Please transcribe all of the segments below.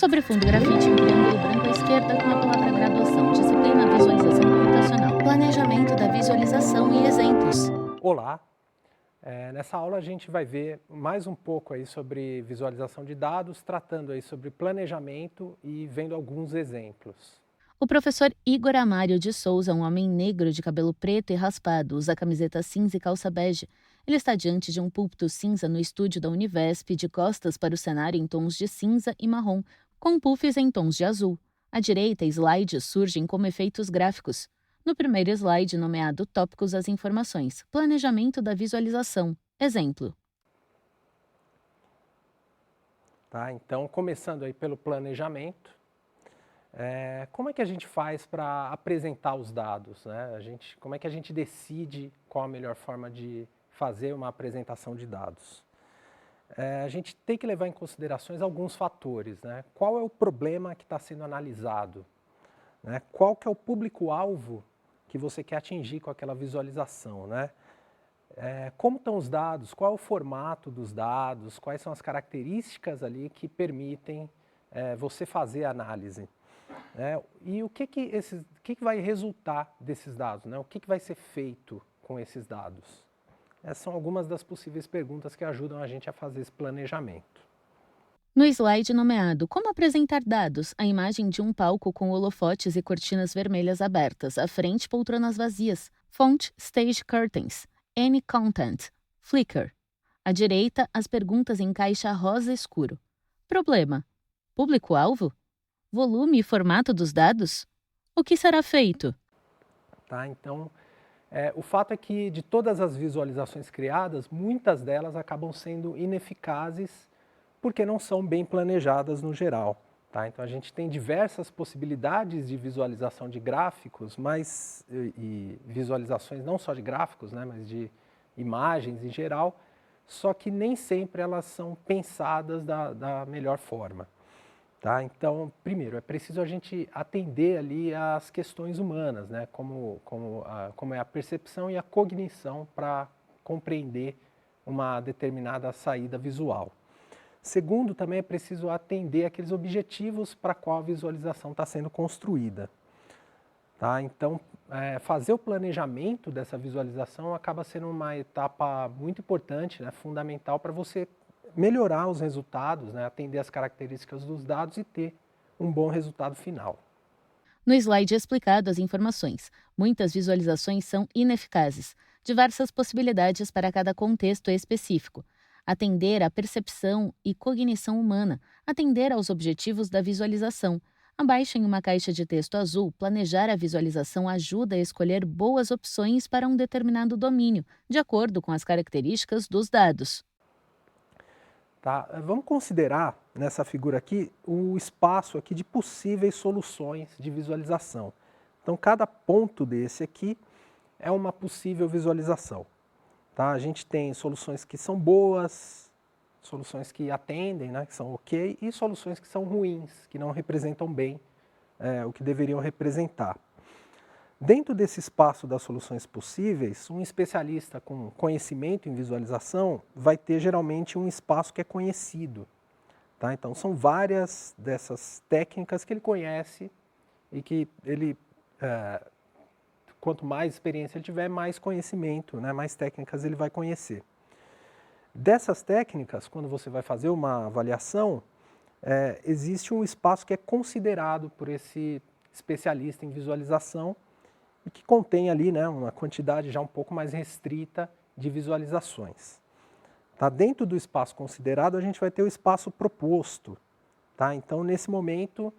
Sobre fundo grafite em triângulo branco à esquerda com a palavra graduação, disciplina visualização computacional, planejamento da visualização e exemplos. Olá, nessa aula a gente vai ver mais um pouco aí sobre visualização de dados, tratando aí sobre planejamento e vendo alguns exemplos. O professor Igor Amário de Souza, um homem negro de cabelo preto e raspado, usa camiseta cinza e calça bege. Ele está diante de um púlpito cinza no estúdio da Univesp, de costas para o cenário em tons de cinza e marrom, com puffs em tons de azul. À direita, slides surgem como efeitos gráficos. No primeiro slide, nomeado Tópicos das Informações, Planejamento da Visualização. Exemplo. Tá? Então, começando aí pelo planejamento, como é que a gente faz para apresentar os dados, né? Como é que a gente decide qual a melhor forma de fazer uma apresentação de dados? A gente tem que levar em considerações alguns fatores, né? Qual é o problema que está sendo analisado? Né? Qual que é o público-alvo que você quer atingir com aquela visualização, né? Como estão os dados, qual é o formato dos dados, quais são as características ali que permitem você fazer a análise. Né? E o que vai resultar desses dados, né? O que vai ser feito com esses dados? Essas são algumas das possíveis perguntas que ajudam a gente a fazer esse planejamento. No slide nomeado Como apresentar dados, a imagem de um palco com holofotes e cortinas vermelhas abertas, à frente poltronas vazias, fonte Stage Curtains, Any Content, Flickr. À direita, as perguntas em caixa rosa escuro. Problema: público-alvo? Volume e formato dos dados? O que será feito? Tá? Então, o fato é que de todas as visualizações criadas, muitas delas acabam sendo ineficazes porque não são bem planejadas no geral. Tá? Então a gente tem diversas possibilidades de visualização de gráficos, e visualizações não só de gráficos, né, mas de imagens em geral, só que nem sempre elas são pensadas da melhor forma. Tá? Então, primeiro, é preciso a gente atender ali às questões humanas, né? Como é a percepção e a cognição para compreender uma determinada saída visual. Segundo, também é preciso atender aqueles objetivos para qual a visualização está sendo construída. Tá? Então, fazer o planejamento dessa visualização acaba sendo uma etapa muito importante, né? Fundamental para você melhorar os resultados, né? Atender as características dos dados e ter um bom resultado final. No slide explicado as informações, muitas visualizações são ineficazes. Diversas possibilidades para cada contexto específico. Atender à percepção e cognição humana, atender aos objetivos da visualização. Abaixo em uma caixa de texto azul, planejar a visualização ajuda a escolher boas opções para um determinado domínio, de acordo com as características dos dados. Tá? Vamos considerar nessa figura aqui o espaço aqui de possíveis soluções de visualização. Então, cada ponto desse aqui é uma possível visualização. Tá? A gente tem soluções que são boas, soluções que atendem, né, que são ok, e soluções que são ruins, que não representam bem o que deveriam representar. Dentro desse espaço das soluções possíveis, um especialista com conhecimento em visualização vai ter geralmente um espaço que é conhecido. Tá? Então, são várias dessas técnicas que ele conhece e que ele, quanto mais experiência ele tiver, mais conhecimento, né, mais técnicas ele vai conhecer. Dessas técnicas, quando você vai fazer uma avaliação, existe um espaço que é considerado por esse especialista em visualização e que contém ali, né, uma quantidade já um pouco mais restrita de visualizações. Tá? Dentro do espaço considerado, a gente vai ter o espaço proposto. Tá? Então, nesse momento,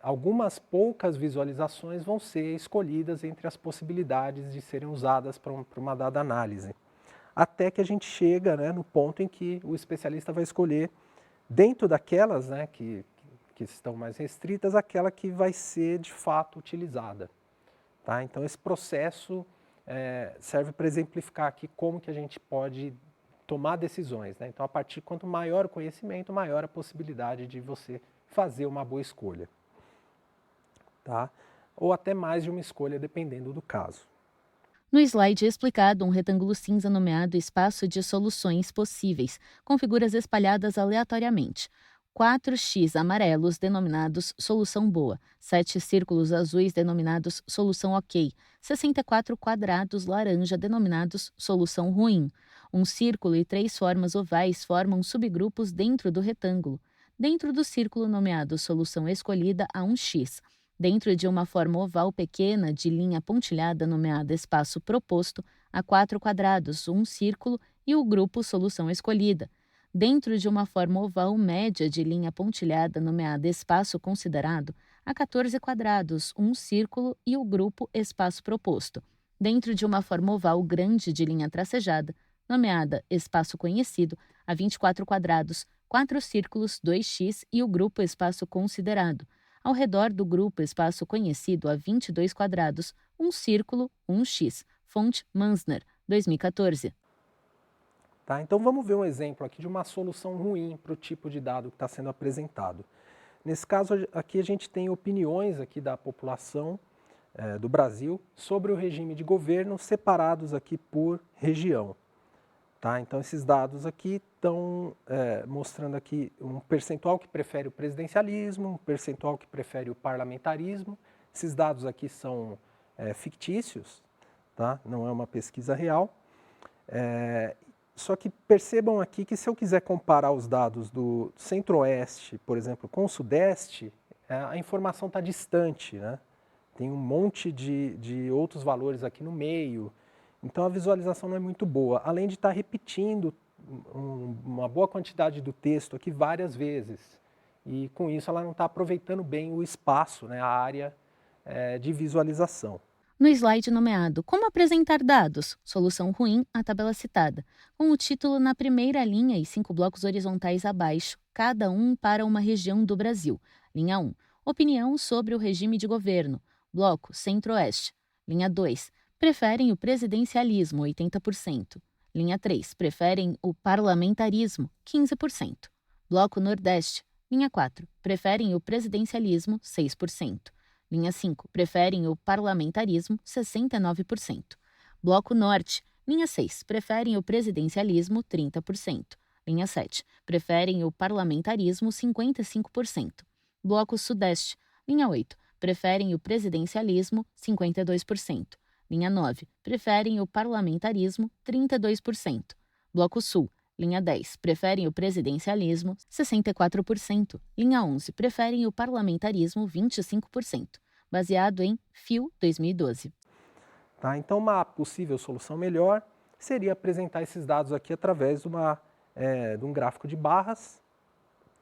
algumas poucas visualizações vão ser escolhidas entre as possibilidades de serem usadas para uma dada análise. Até que a gente chega, né, no ponto em que o especialista vai escolher, dentro daquelas, né, que estão mais restritas, aquela que vai ser de fato utilizada. Tá? Então, esse processo serve para exemplificar aqui como que a gente pode tomar decisões. Né? Então, quanto maior o conhecimento, maior a possibilidade de você fazer uma boa escolha. Tá? Ou até mais de uma escolha, dependendo do caso. No slide explicado, um retângulo cinza nomeado Espaço de Soluções Possíveis, com figuras espalhadas aleatoriamente. 4 X amarelos denominados solução boa, 7 círculos azuis denominados solução ok, 64 quadrados laranja denominados solução ruim. Um círculo e 3 formas ovais formam subgrupos dentro do retângulo. Dentro do círculo nomeado solução escolhida há um X. Dentro de uma forma oval pequena de linha pontilhada nomeada espaço proposto, há 4 quadrados, um círculo e o grupo solução escolhida. Dentro de uma forma oval média de linha pontilhada nomeada espaço considerado, há 14 quadrados, um círculo e o grupo espaço proposto. Dentro de uma forma oval grande de linha tracejada, nomeada espaço conhecido, há 24 quadrados, 4 círculos, 2x e o grupo espaço considerado. Ao redor do grupo espaço conhecido há 22 quadrados, um círculo, 1x. Fonte Mansner, 2014. Tá? Então vamos ver um exemplo aqui de uma solução ruim para o tipo de dado que está sendo apresentado. Nesse caso aqui a gente tem opiniões aqui da população do Brasil sobre o regime de governo separados aqui por região. Tá? Então esses dados aqui estão mostrando aqui um percentual que prefere o presidencialismo, um percentual que prefere o parlamentarismo. Esses dados aqui são fictícios, tá? Não é uma pesquisa real. Só que percebam aqui que se eu quiser comparar os dados do Centro-Oeste, por exemplo, com o Sudeste, a informação está distante, né? Tem um monte de outros valores aqui no meio, então a visualização não é muito boa, além de estar repetindo uma boa quantidade do texto aqui várias vezes, e com isso ela não está aproveitando bem o espaço, né, a área de visualização. No slide nomeado Como apresentar dados? Solução ruim, a tabela citada, com o título na primeira linha e 5 blocos horizontais abaixo, cada um para uma região do Brasil. Linha 1. Opinião sobre o regime de governo. Bloco Centro-Oeste. Linha 2. Preferem o presidencialismo, 80%. Linha 3. Preferem o parlamentarismo, 15%. Bloco Nordeste. Linha 4. Preferem o presidencialismo, 6%. Linha 5. Preferem o parlamentarismo, 69%. Bloco Norte. Linha 6. Preferem o presidencialismo, 30%. Linha 7. Preferem o parlamentarismo, 55%. Bloco Sudeste. Linha 8. Preferem o presidencialismo, 52%. Linha 9. Preferem o parlamentarismo, 32%. Bloco Sul. Linha 10. Preferem o presidencialismo, 64%. Linha 11. Preferem o parlamentarismo, 25%. Baseado em FIO 2012. Tá? Então, uma possível solução melhor seria apresentar esses dados aqui através de um gráfico de barras,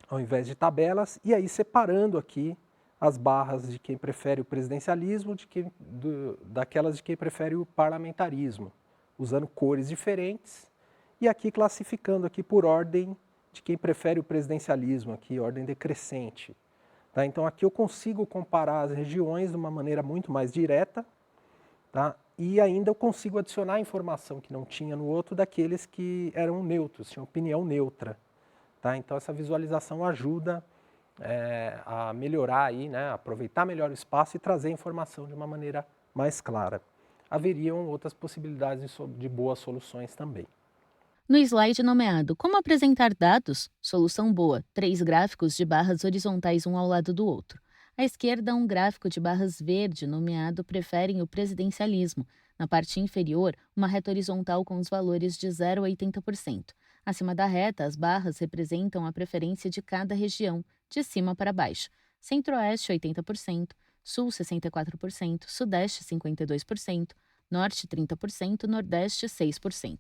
ao invés de tabelas, e aí separando aqui as barras de quem prefere o presidencialismo daquelas de quem prefere o parlamentarismo, usando cores diferentes. E aqui classificando aqui por ordem de quem prefere o presidencialismo, aqui ordem decrescente. Tá? Então aqui eu consigo comparar as regiões de uma maneira muito mais direta, tá? E ainda eu consigo adicionar informação que não tinha no outro daqueles que eram neutros, tinham opinião neutra. Tá? Então essa visualização ajuda a melhorar, aí, né, aproveitar melhor o espaço e trazer a informação de uma maneira mais clara. Haveriam outras possibilidades de boas soluções também. No slide nomeado Como apresentar dados? Solução boa. 3 gráficos de barras horizontais um ao lado do outro. À esquerda, um gráfico de barras verde nomeado Preferem o presidencialismo. Na parte inferior, uma reta horizontal com os valores de 0 a 80%. Acima da reta, as barras representam a preferência de cada região, de cima para baixo. Centro-Oeste, 80%, Sul, 64%, Sudeste, 52%, Norte, 30%, Nordeste, 6%.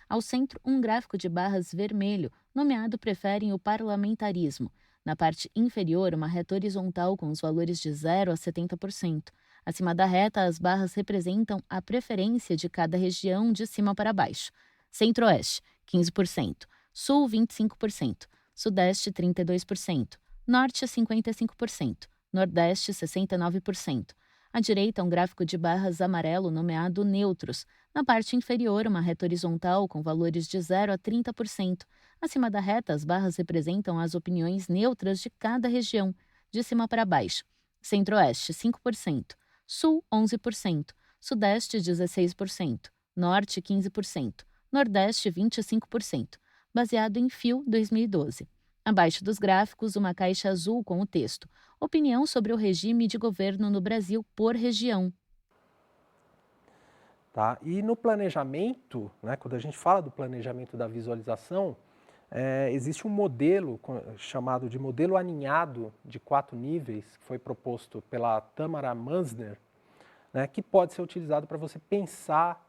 Ao centro, um gráfico de barras vermelho, nomeado Preferem o parlamentarismo. Na parte inferior, uma reta horizontal com os valores de 0 a 70%. Acima da reta, as barras representam a preferência de cada região de cima para baixo. Centro-Oeste, 15%. Sul, 25%. Sudeste, 32%. Norte, 55%. Nordeste, 69%. À direita, um gráfico de barras amarelo nomeado Neutros. Na parte inferior, uma reta horizontal com valores de 0 a 30%. Acima da reta, as barras representam as opiniões neutras de cada região, de cima para baixo. Centro-Oeste, 5%. Sul, 11%. Sudeste, 16%. Norte, 15%. Nordeste, 25%. Baseado em FIO 2012. Abaixo dos gráficos, uma caixa azul com o texto: opinião sobre o regime de governo no Brasil por região. Tá? E no planejamento, né, quando a gente fala do planejamento da visualização, existe um modelo chamado de modelo aninhado de 4 níveis, que foi proposto pela Tamara Mansner, né, que pode ser utilizado para você pensar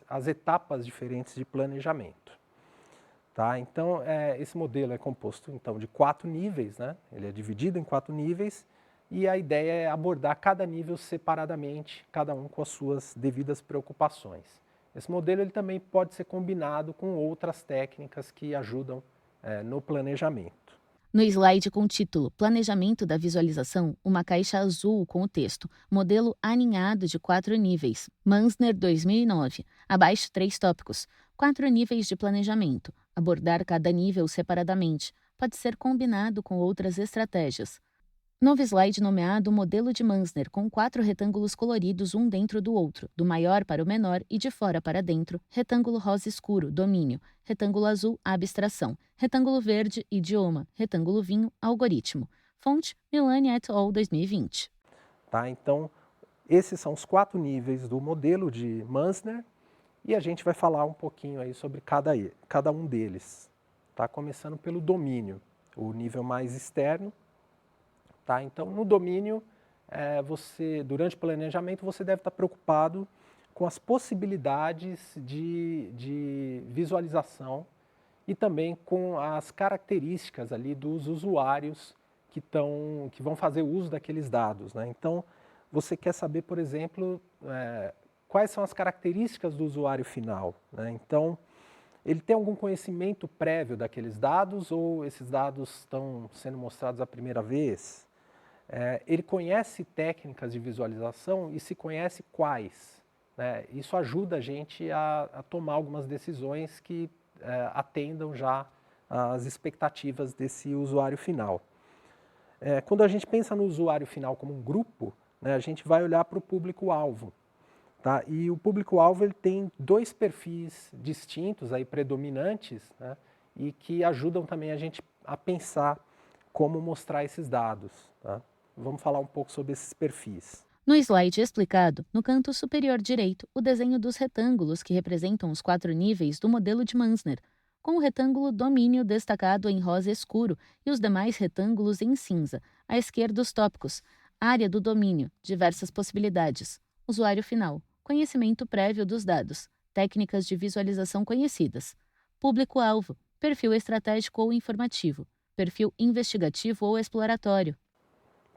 as etapas diferentes de planejamento. Tá? Então, esse modelo é composto então, de 4 níveis, né? Ele é dividido em 4 níveis, e a ideia é abordar cada nível separadamente, cada um com as suas devidas preocupações. Esse modelo ele também pode ser combinado com outras técnicas que ajudam no planejamento. No slide com o título Planejamento da Visualização, uma caixa azul com o texto Modelo aninhado de 4 níveis, Mansner 2009. Abaixo 3 tópicos. 4 níveis de planejamento. Abordar cada nível separadamente. Pode ser combinado com outras estratégias. Novo slide nomeado Modelo de Mansner, com 4 retângulos coloridos um dentro do outro, do maior para o menor e de fora para dentro, retângulo rosa escuro, domínio, retângulo azul, abstração, retângulo verde, idioma, retângulo vinho, algoritmo. Fonte, Milani et al. 2020. Tá? Então, esses são os 4 níveis do modelo de Mansner, e a gente vai falar um pouquinho aí sobre cada um deles. Tá? Começando pelo domínio, o nível mais externo. Tá? Então, no domínio, durante o planejamento, você deve estar preocupado com as possibilidades de visualização e também com as características ali dos usuários que vão fazer uso daqueles dados. Né? Então, você quer saber, por exemplo, quais são as características do usuário final. Né? Então, ele tem algum conhecimento prévio daqueles dados ou esses dados estão sendo mostrados a primeira vez? Ele conhece técnicas de visualização e se conhece quais. Né? Isso ajuda a gente a tomar algumas decisões que atendam já às expectativas desse usuário final. Quando a gente pensa no usuário final como um grupo, né, a gente vai olhar para o público-alvo. Tá? E o público-alvo ele tem 2 perfis distintos, aí, predominantes, né, e que ajudam também a gente a pensar como mostrar esses dados. Tá? Vamos falar um pouco sobre esses perfis. No slide explicado, no canto superior direito, o desenho dos retângulos que representam os 4 níveis do modelo de Mansner, com o retângulo domínio destacado em rosa escuro e os demais retângulos em cinza. À esquerda, os tópicos: área do domínio, diversas possibilidades, usuário final, conhecimento prévio dos dados, técnicas de visualização conhecidas, público-alvo, perfil estratégico ou informativo, perfil investigativo ou exploratório.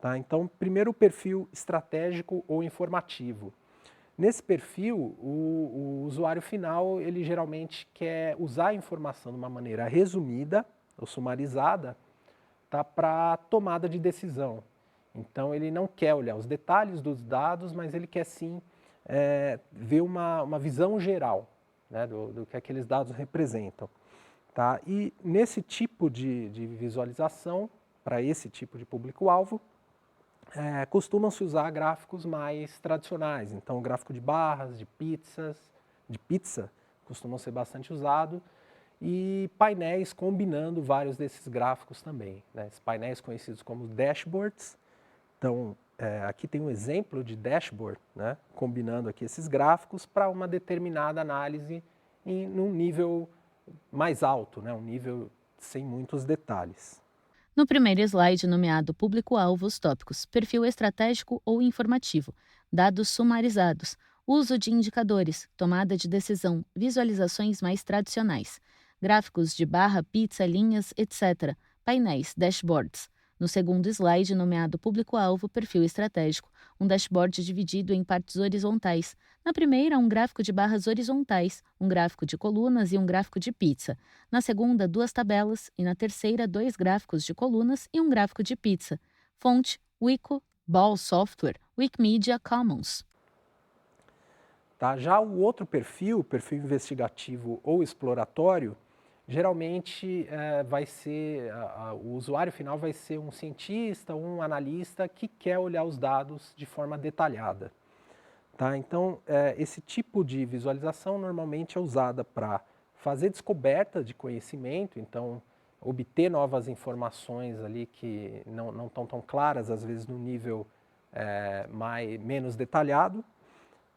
Tá? Então, primeiro o perfil estratégico ou informativo. Nesse perfil, o usuário final, ele geralmente quer usar a informação de uma maneira resumida ou sumarizada, tá, para tomada de decisão. Então, ele não quer olhar os detalhes dos dados, mas ele quer sim ver uma visão geral, né, do que aqueles dados representam. Tá? E nesse tipo de visualização, para esse tipo de público-alvo, costumam-se usar gráficos mais tradicionais. Então, o gráfico de barras, de pizza, costumam ser bastante usados, e painéis combinando vários desses gráficos também. Né? Esses painéis conhecidos como dashboards. Então, aqui tem um exemplo de dashboard, né? Combinando aqui esses gráficos para uma determinada análise num nível mais alto, né? Um nível sem muitos detalhes. No primeiro slide nomeado Público-alvo, os tópicos Perfil estratégico ou informativo, dados sumarizados, uso de indicadores, tomada de decisão, visualizações mais tradicionais, gráficos de barra, pizza, linhas, etc., painéis, dashboards. No segundo slide nomeado Público-alvo, Perfil estratégico, um dashboard dividido em partes horizontais. Na primeira, um gráfico de barras horizontais, um gráfico de colunas e um gráfico de pizza. Na segunda, 2 tabelas e na terceira, 2 gráficos de colunas e um gráfico de pizza. Fonte, Wico, Ball Software, Wikimedia Commons. Tá? Já o outro perfil, perfil investigativo ou exploratório, geralmente o usuário final vai ser um cientista ou um analista que quer olhar os dados de forma detalhada. Tá? Então, esse tipo de visualização normalmente é usada para fazer descoberta de conhecimento, então, obter novas informações ali que não estão tão claras, às vezes no nível menos detalhado,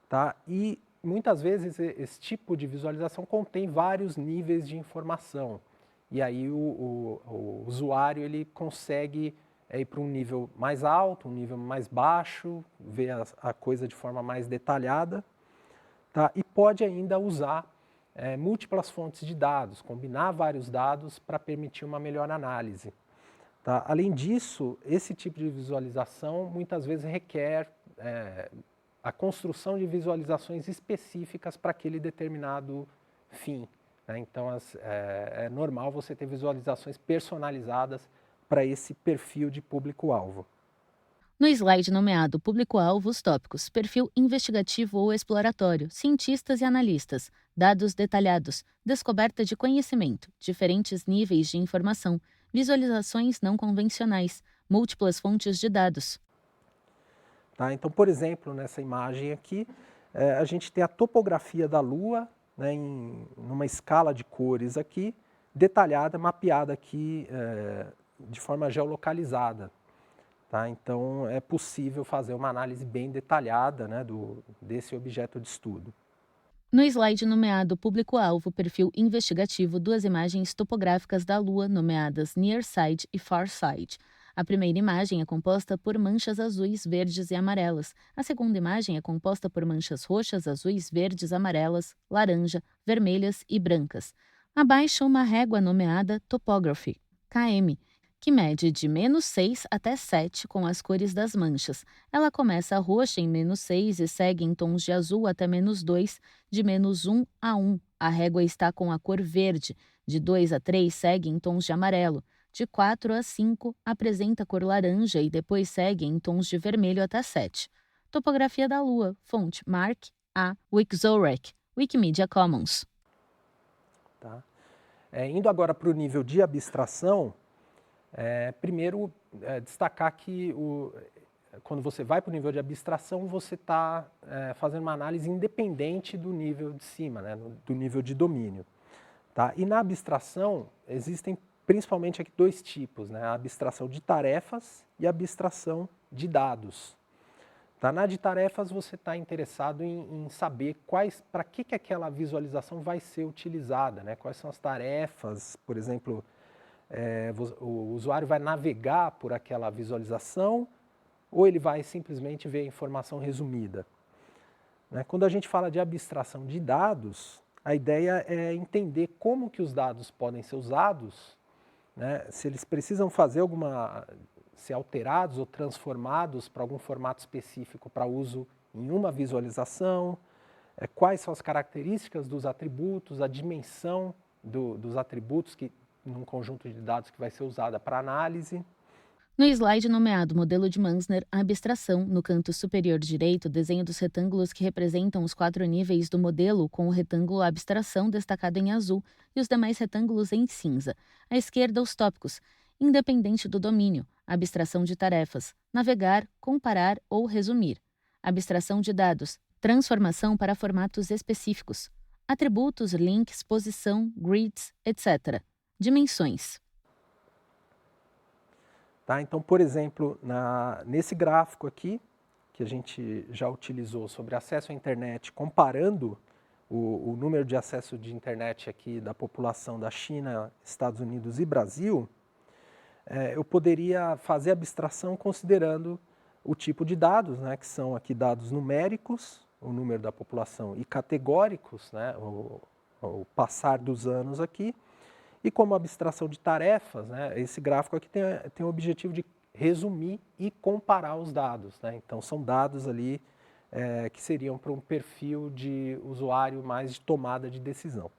tá? E muitas vezes esse tipo de visualização contém vários níveis de informação. E aí o usuário ele consegue ir para um nível mais alto, um nível mais baixo, ver a coisa de forma mais detalhada, tá? E pode ainda usar múltiplas fontes de dados, combinar vários dados para permitir uma melhor análise. Tá? Além disso, esse tipo de visualização muitas vezes requer a construção de visualizações específicas para aquele determinado fim, né? Então, é normal você ter visualizações personalizadas para esse perfil de público-alvo. No slide nomeado Público-alvo, os tópicos: perfil investigativo ou exploratório, cientistas e analistas, dados detalhados, descoberta de conhecimento, diferentes níveis de informação, visualizações não convencionais, múltiplas fontes de dados. Tá? Então, por exemplo, nessa imagem aqui, a gente tem a topografia da Lua, né, numa escala de cores aqui, detalhada, mapeada aqui de forma geolocalizada. Tá? Então, é possível fazer uma análise bem detalhada, né, desse objeto de estudo. No slide nomeado Público-alvo, perfil investigativo, duas imagens topográficas da Lua nomeadas Near Side e Far Side. A primeira imagem é composta por manchas azuis, verdes e amarelas. A segunda imagem é composta por manchas roxas, azuis, verdes, amarelas, laranja, vermelhas e brancas. Abaixo, uma régua nomeada Topography, KM, que mede de -6 até 7 com as cores das manchas. Ela começa roxa em -6 e segue em tons de azul até -2, de -1 a 1. A régua está com a cor verde. De 2 a 3 segue em tons de amarelo. De 4 a 5 apresenta cor laranja e depois segue em tons de vermelho até 7. Topografia da Lua, fonte Mark A. Wikzorek, Wikimedia Commons. Tá? Indo agora para o nível de abstração, primeiro destacar que quando você vai para o nível de abstração, você está fazendo uma análise independente do nível de cima, né, do nível de domínio. Tá? E na abstração existem principalmente aqui dois tipos, né, a abstração de tarefas e a abstração de dados. Tá? Na de tarefas você está interessado em saber para que aquela visualização vai ser utilizada, né? Quais são as tarefas, por exemplo, o usuário vai navegar por aquela visualização ou ele vai simplesmente ver a informação resumida. Né? Quando a gente fala de abstração de dados, a ideia é entender como que os dados podem ser usados, né? Se eles precisam ser alterados ou transformados para algum formato específico para uso em uma visualização, quais são as características dos atributos, a dimensão dos atributos num conjunto de dados que vai ser usada para análise. No slide nomeado Modelo de Manzner, a abstração, no canto superior direito, desenho dos retângulos que representam os 4 níveis do modelo, com o retângulo abstração destacado em azul e os demais retângulos em cinza. À esquerda, os tópicos: independente do domínio, abstração de tarefas, navegar, comparar ou resumir. Abstração de dados, transformação para formatos específicos. Atributos, links, posição, grids, etc. Dimensões. Tá? Então, por exemplo, nesse gráfico aqui, que a gente já utilizou sobre acesso à internet, comparando o número de acesso de internet aqui da população da China, Estados Unidos e Brasil, eu poderia fazer abstração considerando o tipo de dados, né, que são aqui dados numéricos, o número da população, e categóricos, né, o passar dos anos aqui. E como abstração de tarefas, né, esse gráfico aqui tem o objetivo de resumir e comparar os dados. Né? Então, são dados ali que seriam para um perfil de usuário mais de tomada de decisão.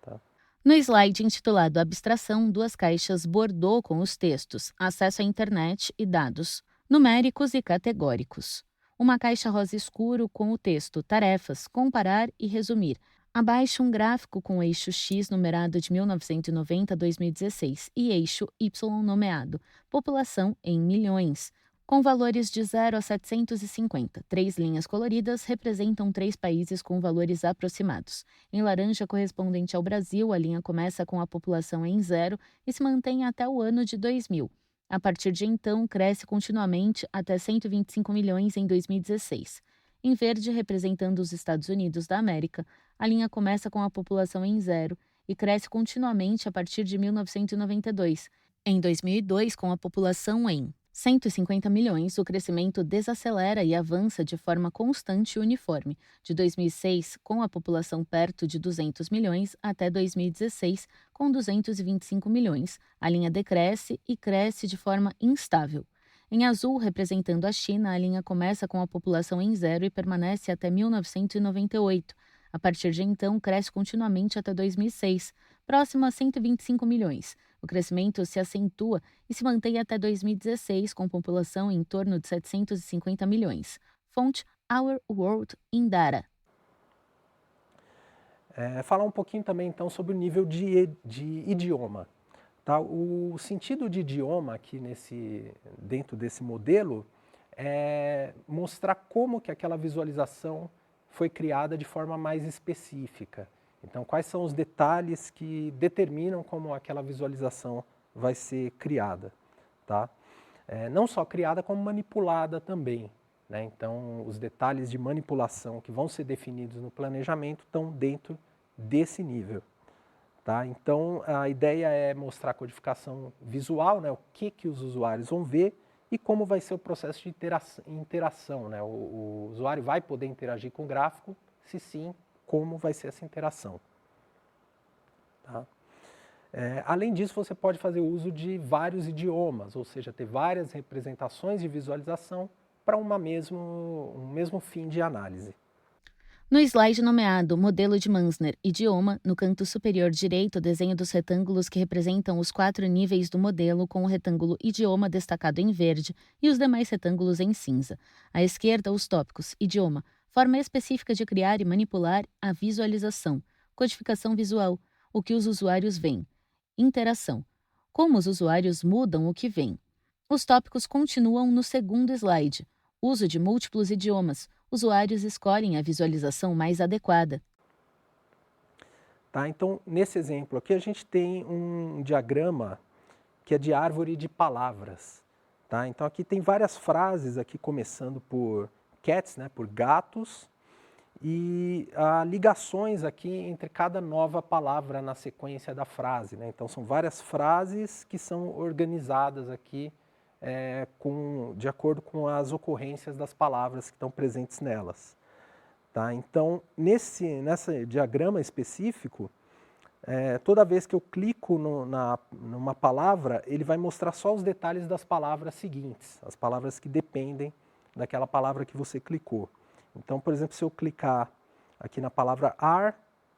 Tá? No slide intitulado Abstração, duas caixas bordô com os textos Acesso à internet e dados, numéricos e categóricos. Uma caixa rosa escuro com o texto Tarefas, comparar e resumir. Abaixo, um gráfico com o eixo X numerado de 1990 a 2016 e eixo Y nomeado População em milhões. com valores de 0 a 750. 3 linhas coloridas representam 3 países com valores aproximados. Em laranja, correspondente ao Brasil, a linha começa com a população em 0 e se mantém até o ano de 2000. A partir de então, cresce continuamente até 125 milhões em 2016. Em verde, representando os Estados Unidos da América, a linha começa com a população em 0 e cresce continuamente a partir de 1992. Em 2002, com a população em 150 milhões, o crescimento desacelera e avança de forma constante e uniforme, de 2006, com a população perto de 200 milhões, até 2016, com 225 milhões. A linha decresce e cresce de forma instável. Em azul, representando a China, a linha começa com a população em 0 e permanece até 1998. A partir de então, cresce continuamente até 2006, próximo a 125 milhões. O crescimento se acentua e se mantém até 2016, com população em torno de 750 milhões. Fonte Our World in Data. Falar um pouquinho também, então, sobre o nível de idioma. Tá? O sentido de idioma aqui dentro desse modelo é mostrar como que aquela visualização foi criada de forma mais específica. Então, quais são os detalhes que determinam como aquela visualização vai ser criada, tá? Não só criada, como manipulada também, né? Então, os detalhes de manipulação que vão ser definidos no planejamento estão dentro desse nível, tá? Então, a ideia é mostrar a codificação visual, né? O que os usuários vão ver e como vai ser o processo de interação, né? O usuário vai poder interagir com o gráfico, se sim, como vai ser essa interação. Tá? Além disso, você pode fazer uso de vários idiomas, ou seja, ter várias representações de visualização para um mesmo fim de análise. No slide nomeado Modelo de Manzner Idioma, no canto superior direito, o desenho dos retângulos que representam os 4 níveis do modelo, com o retângulo Idioma destacado em verde e os demais retângulos em cinza. À esquerda, os tópicos Idioma, forma específica de criar e manipular a visualização. Codificação visual, o que os usuários veem. Interação, como os usuários mudam o que veem. Os tópicos continuam no segundo slide. Uso de múltiplos idiomas. Usuários escolhem a visualização mais adequada. Tá? Então, nesse exemplo aqui, a gente tem um diagrama que é de árvore de palavras. Tá? Então, aqui tem várias frases, aqui começando por cats, né, por gatos, e ligações aqui entre cada nova palavra na sequência da frase, né? Então, são várias frases que são organizadas aqui de acordo com as ocorrências das palavras que estão presentes nelas. Tá? Então, nesse diagrama específico, toda vez que eu clico numa palavra, ele vai mostrar só os detalhes das palavras seguintes, as palavras que dependem daquela palavra que você clicou. Então, por exemplo, se eu clicar aqui na palavra are,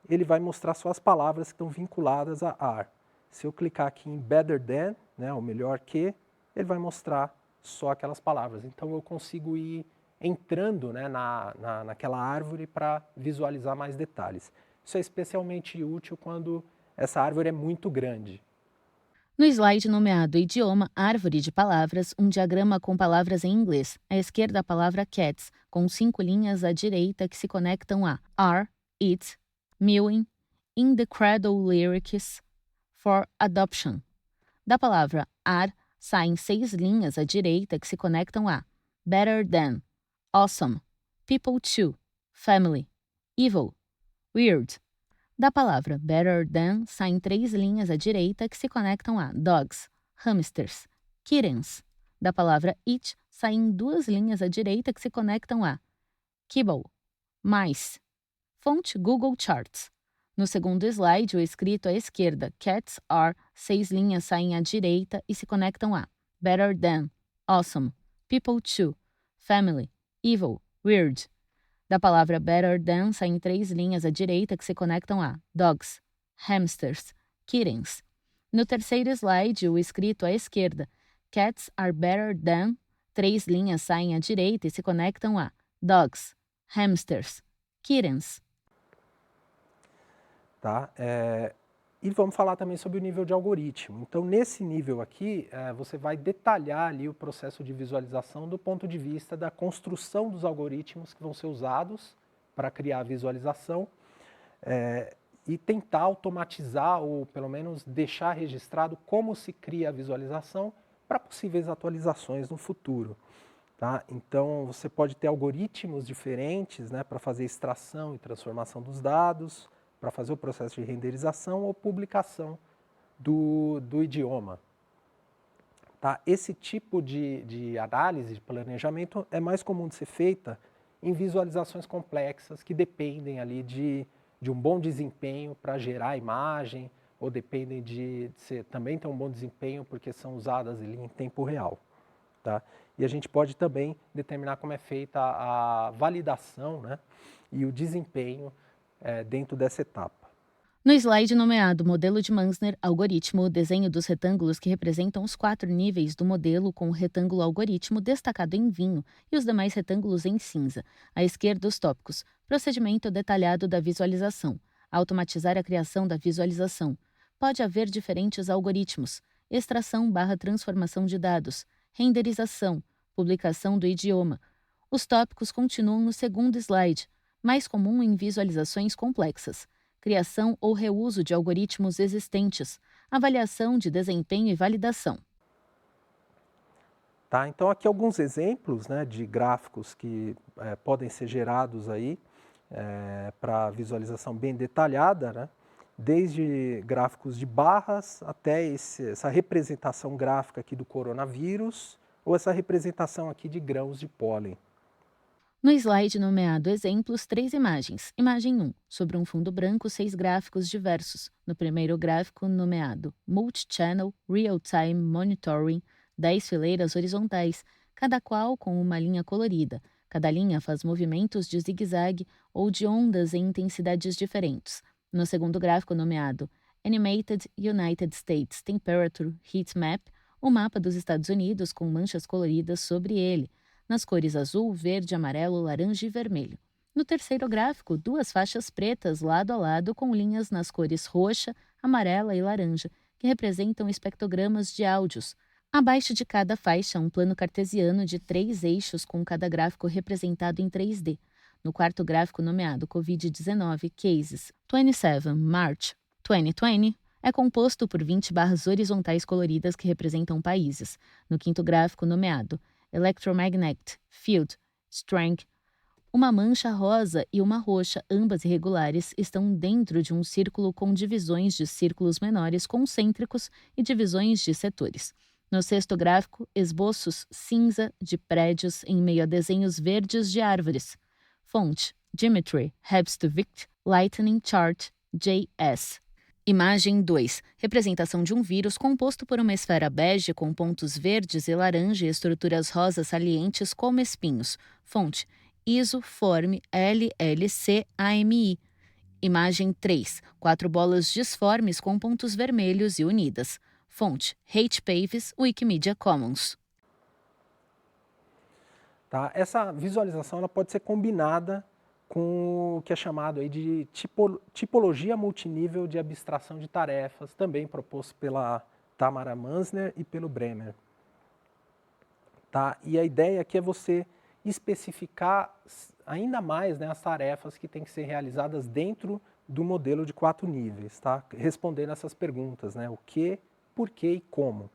ele vai mostrar só as palavras que estão vinculadas a are. Se eu clicar aqui em better than, né, o melhor que, ele vai mostrar só aquelas palavras. Então, eu consigo ir entrando, né, naquela árvore para visualizar mais detalhes. Isso é especialmente útil quando essa árvore é muito grande. No slide nomeado Idioma, Árvore de Palavras, um diagrama com palavras em inglês. À esquerda, a palavra cats, com 5 linhas à direita que se conectam a are, it, mewing, in the cradle lyrics, for adoption. Da palavra are, saem 6 linhas à direita que se conectam a better than, awesome, people to, family, evil, weird. Da palavra better than, saem 3 linhas à direita que se conectam a dogs, hamsters, kittens. Da palavra it, saem 2 linhas à direita que se conectam a kibble, mice. Fonte Google Charts. No segundo slide, o escrito à esquerda, cats are, 6 linhas saem à direita e se conectam a better than, awesome, people to, family, evil, weird. Da palavra better than, saem 3 linhas à direita que se conectam a dogs, hamsters, kittens. No terceiro slide, o escrito à esquerda, cats are better than, 3 linhas saem à direita e se conectam a dogs, hamsters, kittens. Tá? E vamos falar também sobre o nível de algoritmo. Então, nesse nível aqui, você vai detalhar ali o processo de visualização do ponto de vista da construção dos algoritmos que vão ser usados para criar a visualização, e tentar automatizar ou pelo menos deixar registrado como se cria a visualização para possíveis atualizações no futuro. Tá? Então, você pode ter algoritmos diferentes, né, para fazer extração e transformação dos dados, para fazer o processo de renderização ou publicação do idioma. Tá? Esse tipo de análise, de planejamento, é mais comum de ser feita em visualizações complexas que dependem ali de um bom desempenho para gerar a imagem, ou dependem de também ter um bom desempenho porque são usadas ali em tempo real. Tá? E a gente pode também determinar como é feita a validação, né, e o desempenho dentro dessa etapa. No slide nomeado Modelo de Munzner Algoritmo, o desenho dos retângulos que representam os 4 níveis do modelo com o retângulo algoritmo destacado em vinho e os demais retângulos em cinza. À esquerda, os tópicos. Procedimento detalhado da visualização. Automatizar a criação da visualização. Pode haver diferentes algoritmos. Extração/transformação de dados. Renderização. Publicação do idioma. Os tópicos continuam no segundo slide, mais comum em visualizações complexas. Criação ou reuso de algoritmos existentes, avaliação de desempenho e validação. Tá? Então, aqui alguns exemplos, né, de gráficos que podem ser gerados aí para visualização bem detalhada, né, desde gráficos de barras até essa representação gráfica aqui do coronavírus ou essa representação aqui de grãos de pólen. No slide nomeado Exemplos, 3 imagens. Imagem 1. Sobre um fundo branco, 6 gráficos diversos. No primeiro gráfico, nomeado Multi-Channel Real-Time Monitoring, 10 fileiras horizontais, cada qual com uma linha colorida. Cada linha faz movimentos de zigue-zague ou de ondas em intensidades diferentes. No segundo gráfico, nomeado Animated United States Temperature Heat Map, o mapa dos Estados Unidos com manchas coloridas sobre ele, nas cores azul, verde, amarelo, laranja e vermelho. No terceiro gráfico, 2 faixas pretas lado a lado com linhas nas cores roxa, amarela e laranja, que representam espectrogramas de áudios. Abaixo de cada faixa, um plano cartesiano de 3 eixos com cada gráfico representado em 3D. No quarto gráfico nomeado Covid-19 Cases 27 March 2020, é composto por 20 barras horizontais coloridas que representam países. No quinto gráfico nomeado Electromagnetic Field Strength, uma mancha rosa e uma roxa, ambas irregulares, estão dentro de um círculo com divisões de círculos menores concêntricos e divisões de setores. No sexto gráfico, esboços cinza de prédios em meio a desenhos verdes de árvores. Fonte: Dimitri Hebstovic, Lightning Chart JS. Imagem 2. Representação de um vírus composto por uma esfera bege com pontos verdes e laranja e estruturas rosas salientes como espinhos. Fonte: Isoform LLC-AMI. Imagem 3. 4 bolas disformes com pontos vermelhos e unidas. Fonte: HPaves Wikimedia Commons. Tá? Essa visualização ela pode ser combinada com o que é chamado aí de tipologia multinível de abstração de tarefas, também proposto pela Tamara Munzner e pelo Bremer. Tá? E a ideia aqui é você especificar ainda mais, né, as tarefas que têm que ser realizadas dentro do modelo de 4 níveis, tá? Respondendo essas perguntas, né? O que, por que e como.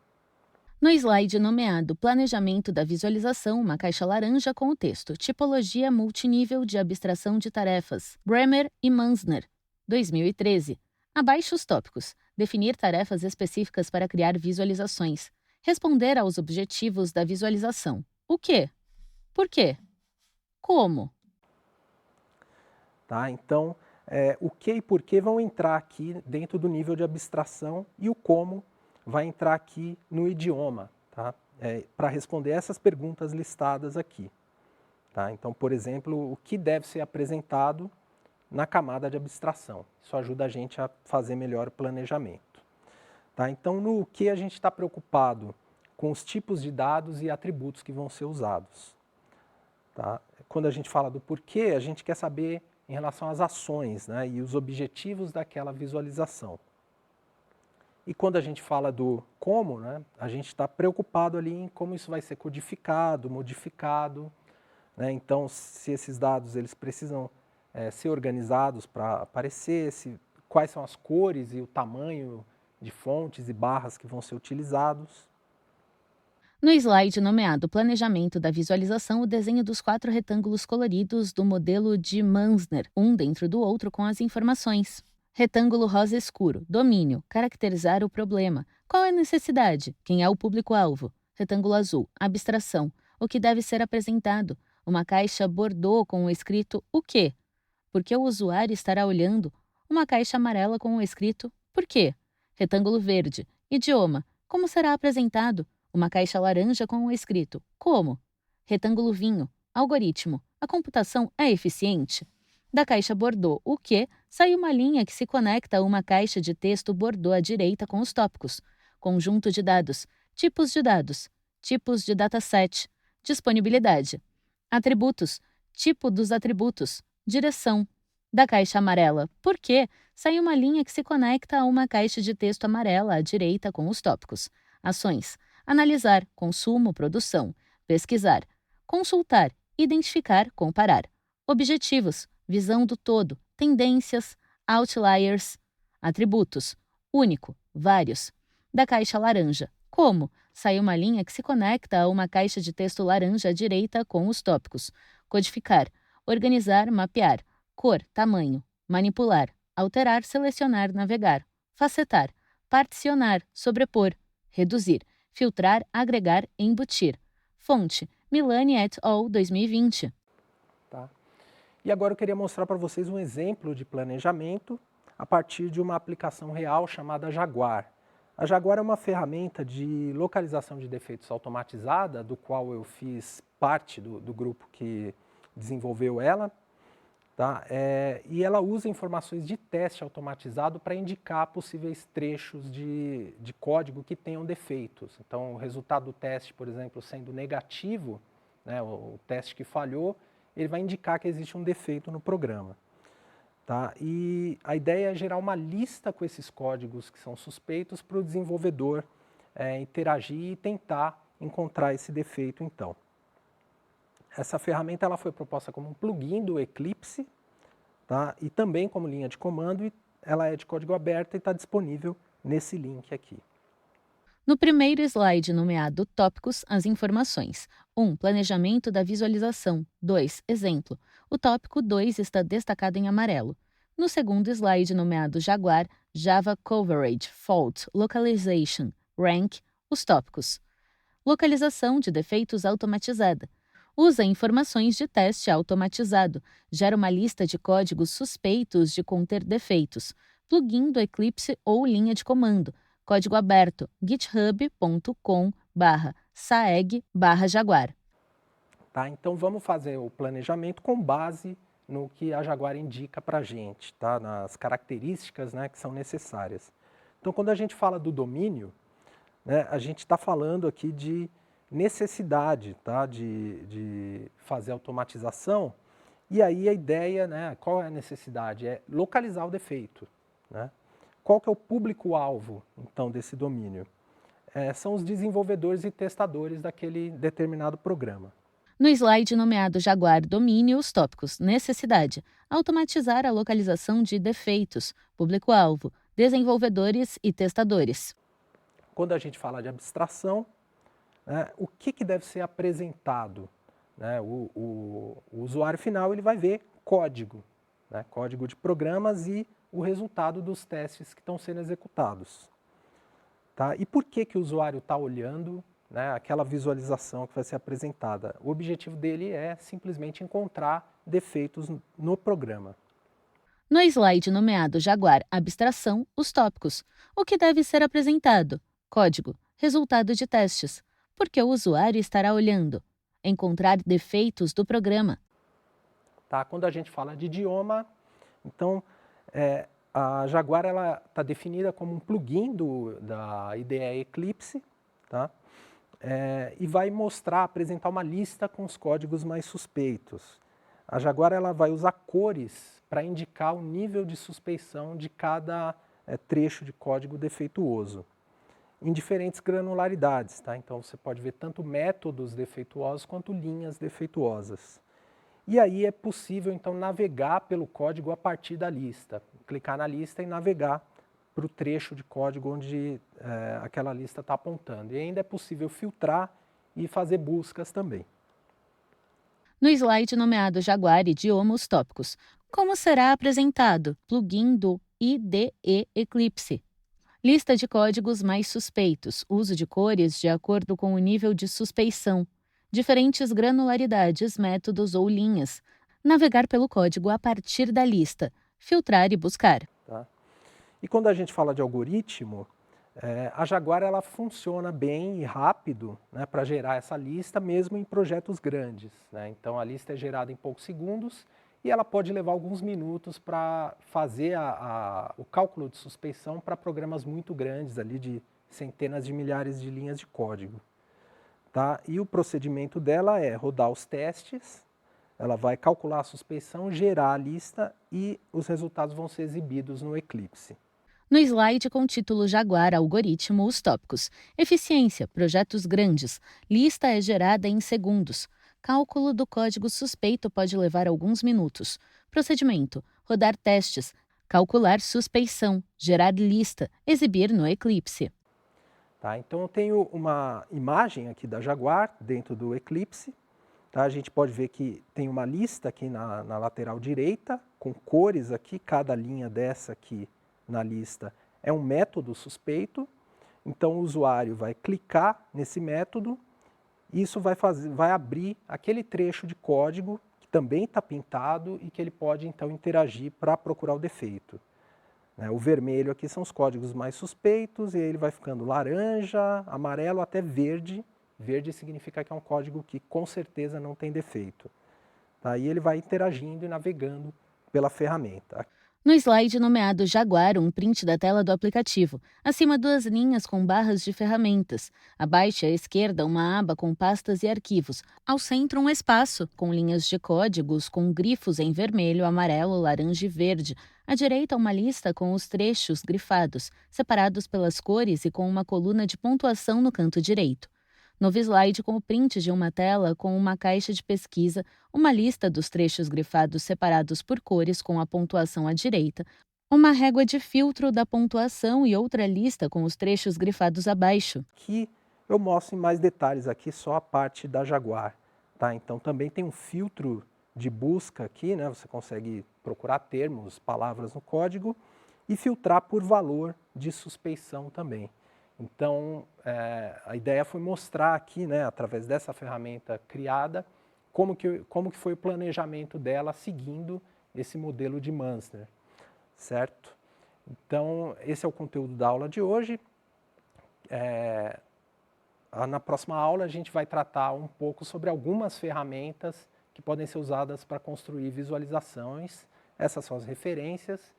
No slide nomeado Planejamento da Visualização, uma caixa laranja com o texto Tipologia Multinível de Abstração de Tarefas, Bremer e Munzner, 2013. Abaixo os tópicos. Definir tarefas específicas para criar visualizações. Responder aos objetivos da visualização. O que? Por quê? Como? Tá? Então, o que e por que vão entrar aqui dentro do nível de abstração e o como vai entrar aqui no idioma, tá? Para responder essas perguntas listadas aqui. Tá? Então, por exemplo, o que deve ser apresentado na camada de abstração. Isso ajuda a gente a fazer melhor o planejamento. Tá? Então, no que a gente está preocupado com os tipos de dados e atributos que vão ser usados. Tá? Quando a gente fala do porquê, a gente quer saber em relação às ações, né, e os objetivos daquela visualização. E quando a gente fala do como, né, a gente está preocupado ali em como isso vai ser codificado, modificado, né? Então, se esses dados eles precisam ser organizados para aparecer, quais são as cores e o tamanho de fontes e barras que vão ser utilizados. No slide nomeado Planejamento da Visualização, o desenho dos 4 retângulos coloridos do modelo de Manzner, um dentro do outro com as informações. Retângulo rosa escuro, domínio, caracterizar o problema. Qual é a necessidade? Quem é o público-alvo? Retângulo azul, abstração, o que deve ser apresentado. Uma caixa bordô com o escrito o quê? Porque o usuário estará olhando. Uma caixa amarela com o escrito por quê? Retângulo verde, idioma, como será apresentado? Uma caixa laranja com o escrito como? Retângulo vinho, algoritmo, a computação é eficiente? Da caixa bordô o que sai uma linha que se conecta a uma caixa de texto bordô à direita com os tópicos. Conjunto de dados, tipos de dataset, disponibilidade, atributos, tipo dos atributos, direção. Da caixa amarela por que sai uma linha que se conecta a uma caixa de texto amarela à direita com os tópicos. Ações, analisar, consumo, produção, pesquisar, consultar, identificar, comparar. Objetivos, visão do todo, tendências, outliers, atributos, único, vários. Da caixa laranja, como? Sai uma linha que se conecta a uma caixa de texto laranja à direita com os tópicos. Codificar, organizar, mapear, cor, tamanho, manipular, alterar, selecionar, navegar, facetar, particionar, sobrepor, reduzir, filtrar, agregar, embutir. Fonte, Milani et al. 2020. Tá? E agora eu queria mostrar para vocês um exemplo de planejamento a partir de uma aplicação real chamada Jaguar. A Jaguar é uma ferramenta de localização de defeitos automatizada, do qual eu fiz parte do grupo que desenvolveu ela. Tá? E ela usa informações de teste automatizado para indicar possíveis trechos de código que tenham defeitos. Então, o resultado do teste, por exemplo, sendo negativo, né, o teste que falhou, ele vai indicar que existe um defeito no programa. Tá? E a ideia é gerar uma lista com esses códigos que são suspeitos para o desenvolvedor interagir e tentar encontrar esse defeito, então. Essa ferramenta ela foi proposta como um plugin do Eclipse, tá? E também como linha de comando, e ela é de código aberto e está disponível nesse link aqui. No primeiro slide nomeado Tópicos, as informações. 1. Planejamento da visualização. 2. Exemplo. O tópico 2 está destacado em amarelo. No segundo slide nomeado Jaguar, Java Coverage, Fault, Localization, Rank, os tópicos. Localização de defeitos automatizada. Usa informações de teste automatizado. Gera uma lista de códigos suspeitos de conter defeitos. Plugin do Eclipse ou linha de comando. Código aberto, github.com/saeg/jaguar. Tá? Então vamos fazer o planejamento com base no que a Jaguar indica para a gente, tá? Nas características, né, que são necessárias. Então quando a gente fala do domínio, né, a gente está falando aqui de necessidade, tá, de fazer automatização, e aí a ideia, né, qual é a necessidade? É localizar o defeito. Né? Qual que é o público-alvo, então, desse domínio? São os desenvolvedores e testadores daquele determinado programa. No slide nomeado Jaguar Domínio, os tópicos necessidade, automatizar a localização de defeitos, público-alvo, desenvolvedores e testadores. Quando a gente fala de abstração, né, o que deve ser apresentado? Né? O usuário final ele vai ver código, né? Código de programas e o resultado dos testes que estão sendo executados. Tá? E por que o usuário está olhando, né, aquela visualização que vai ser apresentada? O objetivo dele é simplesmente encontrar defeitos no programa. No slide nomeado Jaguar Abstração, os tópicos. O que deve ser apresentado? Código. Resultado de testes. Porque o usuário estará olhando. Encontrar defeitos do programa. Tá? Quando a gente fala de idioma, então a Jaguar está definida como um plugin da IDE Eclipse, tá? E vai apresentar uma lista com os códigos mais suspeitos. A Jaguar ela vai usar cores para indicar o nível de suspeição de cada trecho de código defeituoso, em diferentes granularidades, tá? Então você pode ver tanto métodos defeituosos quanto linhas defeituosas. E aí é possível então navegar pelo código a partir da lista, clicar na lista e navegar para o trecho de código onde aquela lista está apontando. E ainda é possível filtrar e fazer buscas também. No slide nomeado Jaguar Idiomas Tópicos, como será apresentado plugin do IDE Eclipse? Lista de códigos mais suspeitos, uso de cores de acordo com o nível de suspeição, diferentes granularidades, métodos ou linhas, navegar pelo código a partir da lista, filtrar e buscar. Tá? E quando a gente fala de algoritmo, a Jaguar ela funciona bem e rápido, né, para gerar essa lista, mesmo em projetos grandes, né? Então a lista é gerada em poucos segundos e ela pode levar alguns minutos para fazer o cálculo de suspeição para programas muito grandes, ali de centenas de milhares de linhas de código. Tá? E o procedimento dela é rodar os testes, ela vai calcular a suspeição, gerar a lista e os resultados vão ser exibidos no Eclipse. No slide com o título Jaguar Algoritmo, os tópicos: eficiência, projetos grandes, lista é gerada em segundos. Cálculo do código suspeito pode levar alguns minutos. Procedimento: rodar testes, calcular suspeição, gerar lista, exibir no Eclipse. Tá? Então eu tenho uma imagem aqui da Jaguar dentro do Eclipse. Tá? A gente pode ver que tem uma lista aqui na lateral direita, com cores aqui, cada linha dessa aqui na lista é um método suspeito. Então o usuário vai clicar nesse método, e isso vai abrir aquele trecho de código que também está pintado e que ele pode então interagir para procurar o defeito. O vermelho aqui são os códigos mais suspeitos e ele vai ficando laranja, amarelo até verde. Verde significa que é um código que com certeza não tem defeito. Aí ele vai interagindo e navegando pela ferramenta. No slide nomeado Jaguar, um print da tela do aplicativo. Acima, duas linhas com barras de ferramentas. Abaixo à esquerda, uma aba com pastas e arquivos. Ao centro, um espaço com linhas de códigos com grifos em vermelho, amarelo, laranja e verde. À direita, uma lista com os trechos grifados, separados pelas cores e com uma coluna de pontuação no canto direito. Novo slide com o print de uma tela com uma caixa de pesquisa, uma lista dos trechos grifados separados por cores com a pontuação à direita, uma régua de filtro da pontuação e outra lista com os trechos grifados abaixo. Aqui eu mostro em mais detalhes aqui só a parte da Jaguar. Tá? Então também tem um filtro de busca aqui, né? Você consegue procurar termos, palavras no código e filtrar por valor de suspeição também. Então, a ideia foi mostrar aqui, né, através dessa ferramenta criada, como que foi o planejamento dela seguindo esse modelo de Munster, certo? Então, esse é o conteúdo da aula de hoje. Na próxima aula, a gente vai tratar um pouco sobre algumas ferramentas que podem ser usadas para construir visualizações. Essas são as referências.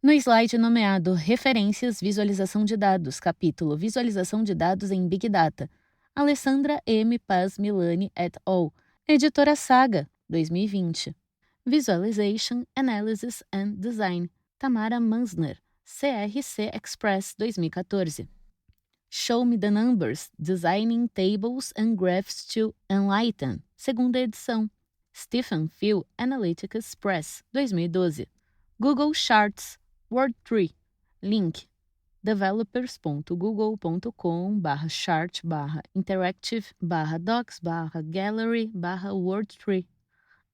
No slide nomeado Referências, Visualização de Dados, capítulo Visualização de Dados em Big Data, Alessandra M. Paz Milani et al., Editora Saga, 2020. Visualization, Analysis and Design, Tamara Mansner, CRC Express, 2014. Show Me the Numbers, Designing Tables and Graphs to Enlighten, segunda edição. Stephen Phil Analytics Press, 2012. Google Charts, Word3, link developers.google.com/chart/interactive/docs/gallery/word3.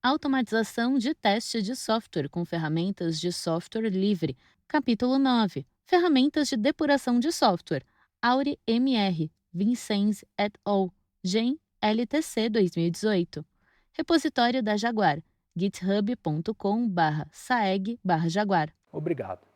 Automatização de teste de software com ferramentas de software livre. Capítulo 9. Ferramentas de depuração de software. Auri MR, Vincenz et al., Gen. LTC 2018. Repositório da Jaguar, github.com/saeg/jaguar. Obrigado.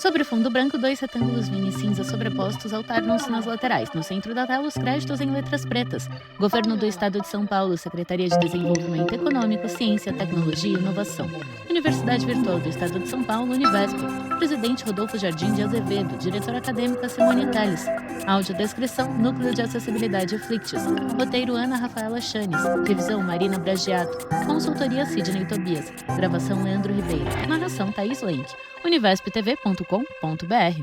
Sobre fundo branco, 2 retângulos mini cinza sobrepostos alternam-se nas laterais. No centro da tela, os créditos em letras pretas. Governo do Estado de São Paulo, Secretaria de Desenvolvimento Econômico, Ciência, Tecnologia e Inovação. Universidade Virtual do Estado de São Paulo, Univesp. Presidente Rodolfo Jardim de Azevedo. Diretora acadêmica Simone Telles. Audiodescrição, Núcleo de Acessibilidade Flictis. Roteiro Ana Rafaela Chanes. Revisão Marina Bragiato. Consultoria Sidney Tobias. Gravação Leandro Ribeiro. Narração Thaís Lenk. univesptv.com.br